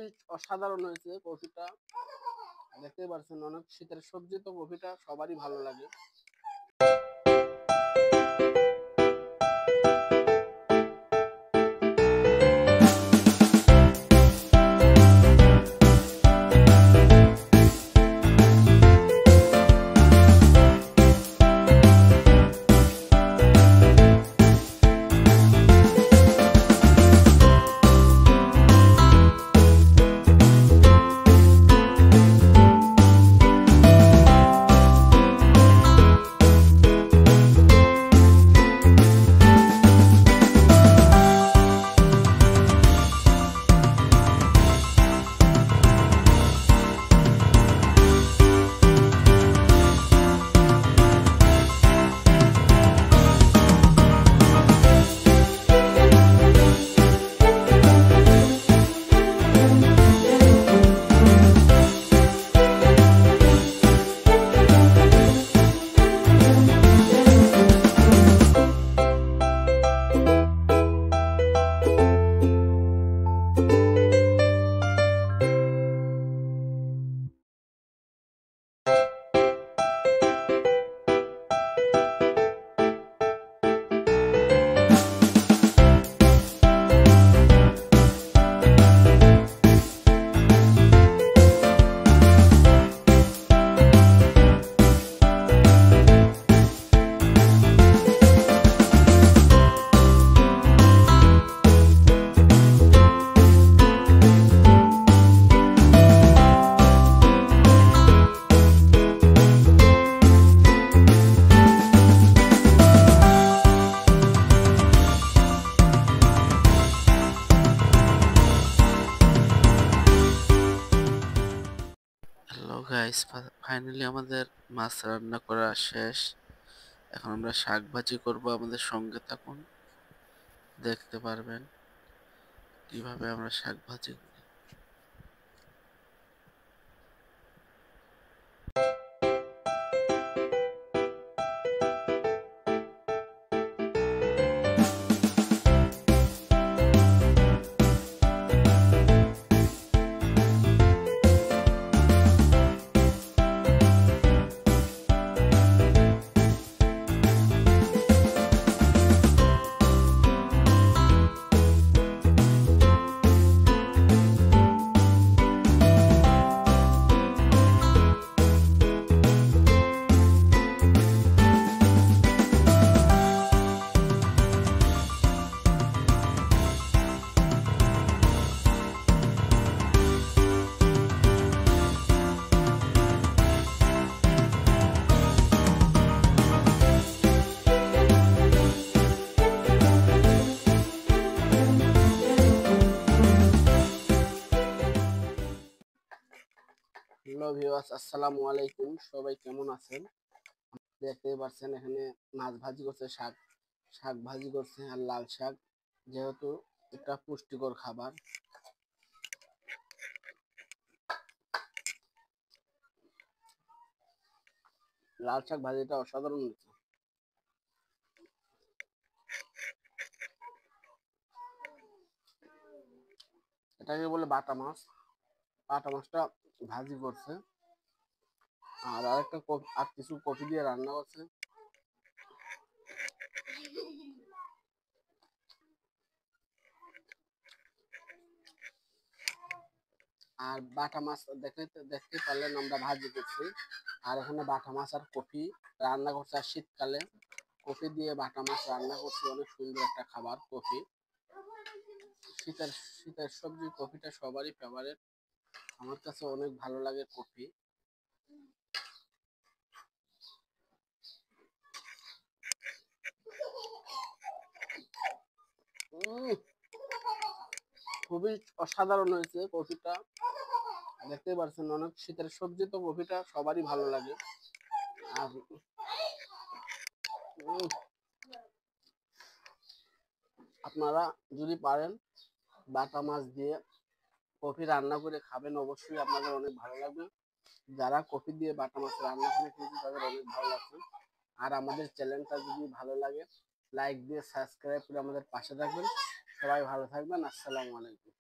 খুবই অসাধারণ হয়েছে কফিটা। দেখতেই পাচ্ছেন, অনেক শীতের সবজি তো কফিটা সবারই ভালো লাগে। হ্যালো গাইস, ফাইনালি আমাদের মাছ রান্না করা শেষ। এখন আমরা শাক ভাজি করব। আমাদের সঙ্গে থাকুন, দেখতে পারবেন কিভাবে আমরা শাক ভাজি করি। হ্যালো ভিউয়ার্স, আসসালামু আলাইকুম। সবাই কেমন আছেন? দেখতে পাচ্ছেন এখানে মাছ ভাজি করছে, শাক ভাজি করছে আর লাল শাক, যেহেতু এটা পুষ্টিকর খাবার। লাল শাক ভাজিটা অসাধারণ হয়েছে। এটাকে বলে বাটা মাছ। বাটা মাছটা ভাজি করছে, আর আরেকটা আর কিছু কফি দিয়ে রান্না করছে। আর বাটা মাছ দেখতে পারলেন আমরা ভাজি করছি। আর এখানে বাটা মাছ আর কফি রান্না করছে। আর শীতকালে কফি দিয়ে বাটা মাছ রান্না করছি, অনেক সুন্দর একটা খাবার কফি। শীতের শীতের সবজি কফিটা সবারই ফেভারিট। আমার কাছে অনেক ভালো লাগে কফি। খুবই অসাধারণ হয়েছে কফিটা। দেখতে পাচ্ছেন, অনেক শীতের সবজি তো কফিটা সবারই ভালো লাগে। আর আপনারা যদি পারেন বাটা মাছ দিয়ে কফি রান্না করে খাবেন, অবশ্যই আপনাদের অনেক ভালো লাগবে। যারা কফি দিয়ে বাটা মাছ রান্না করে খেয়েছে তাদের অনেক ভালো লাগবে। আর আমাদের চ্যানেলটা যদি ভালো লাগে, লাইক দিয়ে সাবস্ক্রাইব করে আমাদের পাশে থাকবেন। সবাই ভালো থাকবেন। আসসালামু আলাইকুম।